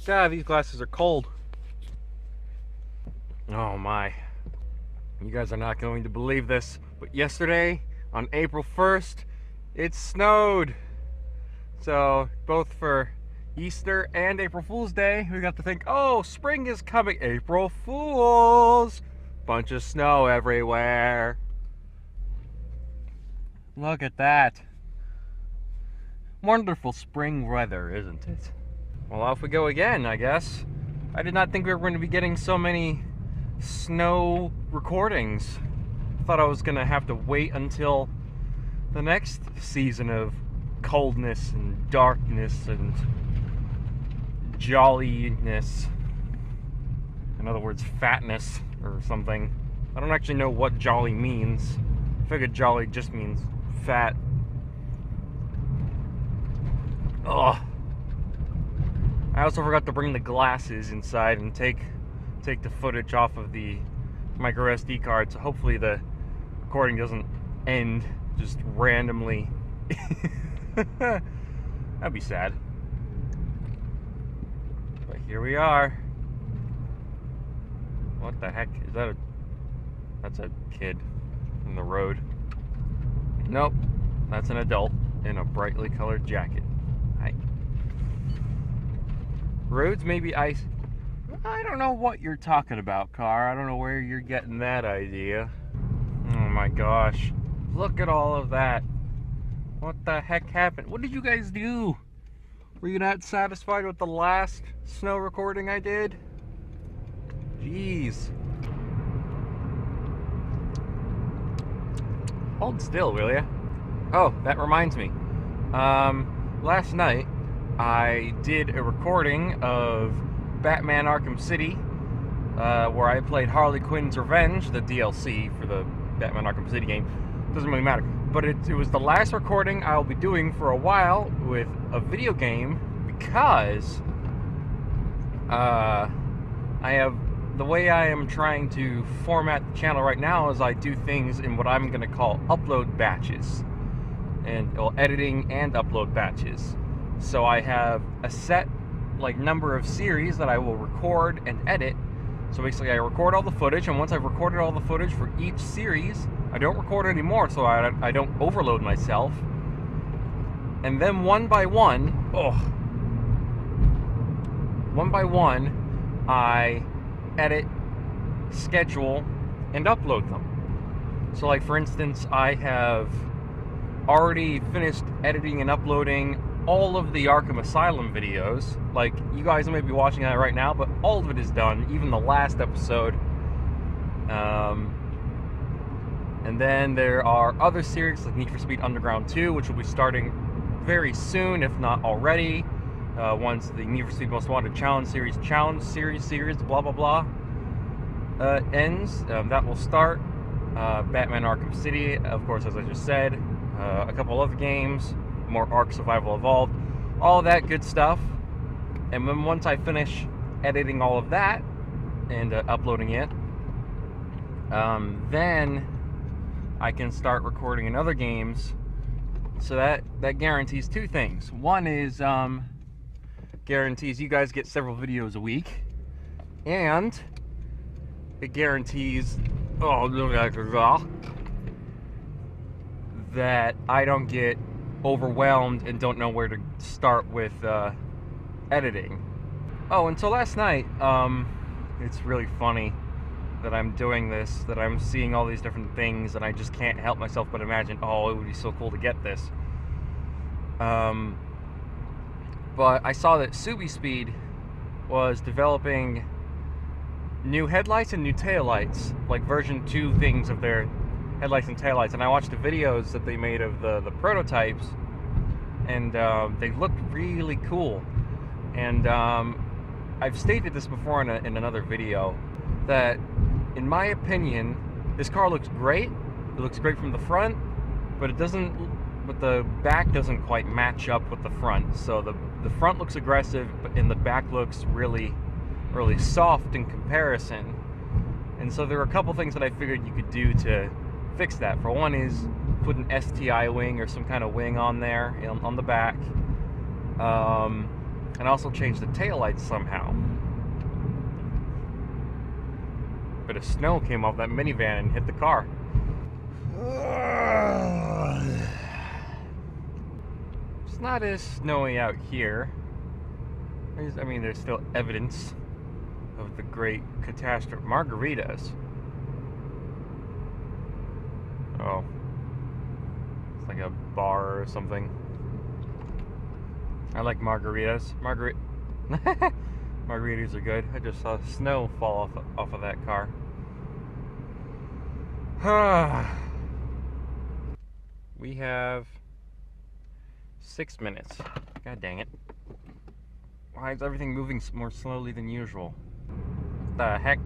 God, these glasses are cold. Oh my. You guys are not going to believe this, but yesterday, on April 1st, it snowed. So, both for Easter and April Fool's Day, we got to think, oh, spring is coming. April Fools! Bunch of snow everywhere. Look at that. Wonderful spring weather, isn't it? Well, off we go again, I guess. I did not think we were going to be getting so many snow recordings. I thought I was going to have to wait until the next season of coldness and darkness and jolliness. In other words, fatness or something. I don't actually know what jolly means. I figured jolly just means fat. Ugh. I also forgot to bring the glasses inside and take the footage off of the micro SD card, so hopefully the recording doesn't end just randomly. That'd be sad. But here we are. What the heck? Is that that's a kid in the road. Nope. That's an adult in a brightly colored jacket. Hi. Roads may be ice. I don't know what you're talking about, car. I don't know where you're getting that idea. Oh my gosh. Look at all of that. What the heck happened? What did you guys do? Were you not satisfied with the last snow recording I did? Jeez. Hold still, will ya? Oh, that reminds me. Last night, I did a recording of Batman Arkham City, where I played Harley Quinn's Revenge, the DLC for the Batman Arkham City game. Doesn't really matter. But it was the last recording I'll be doing for a while with a video game, because I have, the way I am trying to format the channel right now is I do things in what I'm going to call upload batches. And, well, editing and upload batches. So I have a set number of series that I will record and edit. So basically I record all the footage, and once I've recorded all the footage for each series, I don't record anymore so I don't overload myself. And then one by one, I edit, schedule, and upload them. So like for instance, I have already finished editing and uploading all of the Arkham Asylum videos. Like, you guys may be watching that right now, but all of it is done, even the last episode. And then there are other series like Need for Speed Underground 2, which will be starting very soon, if not already. Once the Need for Speed Most Wanted Challenge series, blah blah blah, ends. That will start. Batman Arkham City, of course, as I just said. A couple other games, more Ark Survival Evolved, all that good stuff. And then once I finish editing all of that and uploading it, then I can start recording in other games. So that guarantees two things. One is guarantees you guys get several videos a week, and it guarantees that I don't get overwhelmed and don't know where to start with editing. Oh, until last night, it's really funny that I'm doing this, that I'm seeing all these different things, and I just can't help myself but imagine, oh, it would be so cool to get this. But I saw that Subispeed was developing new headlights and new taillights, like version 2 things of their headlights and taillights, and I watched the videos that they made of the prototypes, and they looked really cool. And I've stated this before in another video, that in my opinion this car looks great. It looks great from the front, but the back doesn't quite match up with the front. So the front looks aggressive, and the back looks really soft in comparison. And so there are a couple things that I figured you could do to fix that. For one is put an STI wing or some kind of wing on there, on the back. and also changed the taillights somehow. Bit of snow came off that minivan and hit the car. It's not as snowy out here. I mean, there's still evidence of the great catastrophe. Margaritas. Oh. It's like a bar or something. I like margaritas. Margaritas are good. I just saw snow fall off of that car. We have 6 minutes. God dang it. Why is everything moving more slowly than usual? What the heck?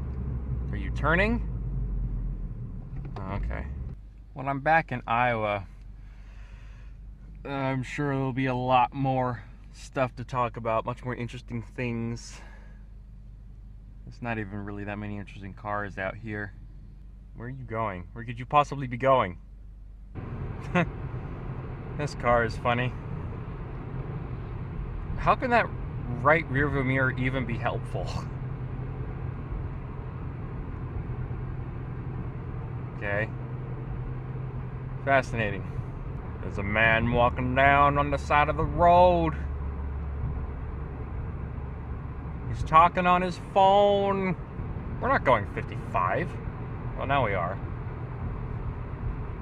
Are you turning? Oh, okay. When I'm back in Iowa, I'm sure there'll be a lot more stuff to talk about, much more interesting things. There's not even really that many interesting cars out here. Where are you going? Where could you possibly be going? This car is funny. How can that right rear view mirror even be helpful? Okay. Fascinating. There's a man walking down on the side of the road. He's talking on his phone. We're not going 55. Well, now we are.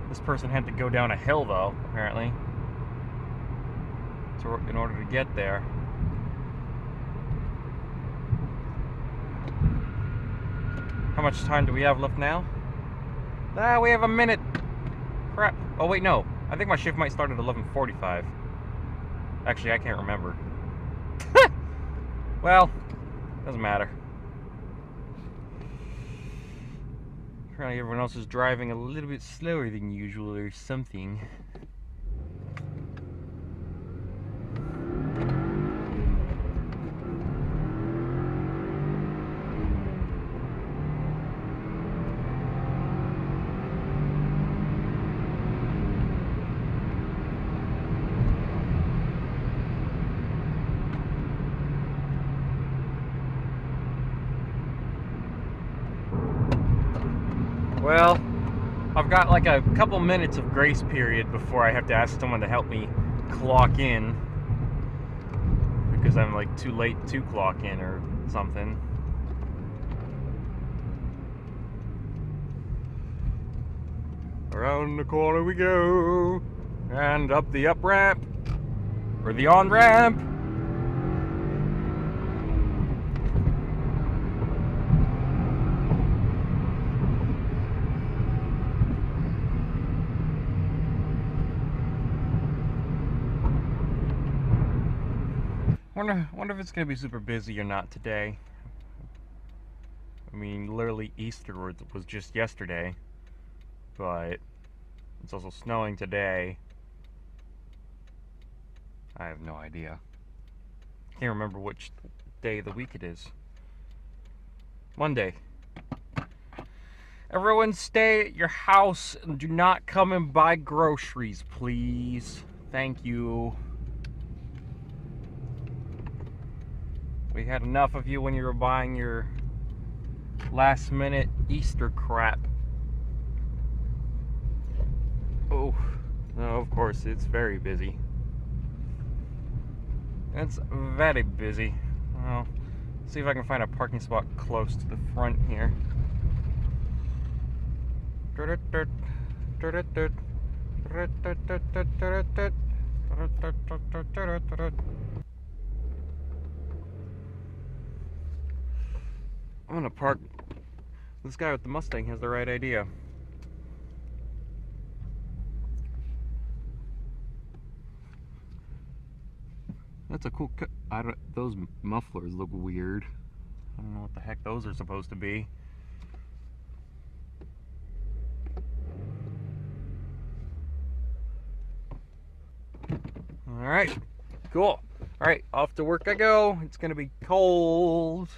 This person had to go down a hill, though, apparently, in order to get there. How much time do we have left now? Ah, we have a minute. Crap. Oh, wait, no. I think my shift might start at 11:45. Actually, I can't remember. Well, doesn't matter. Apparently everyone else is driving a little bit slower than usual or something. Well, I've got like a couple minutes of grace period before I have to ask someone to help me clock in, because I'm like too late to clock in or something. Around the corner we go, and up the up ramp, or the on ramp. Wonder if it's gonna be super busy or not today. I mean, literally Easter was just yesterday, but it's also snowing today. I have no idea. Can't remember which day of the week it is. Monday. Everyone stay at your house and do not come and buy groceries, please. Thank you. We had enough of you when you were buying your last minute Easter crap. Oh, no, of course, it's very busy. It's very busy. Well, let's see if I can find a parking spot close to the front here. I'm gonna park. This guy with the Mustang has the right idea. That's a cool cut. Those mufflers look weird. I don't know what the heck those are supposed to be. Alright, cool. Alright, off to work I go. It's gonna be cold.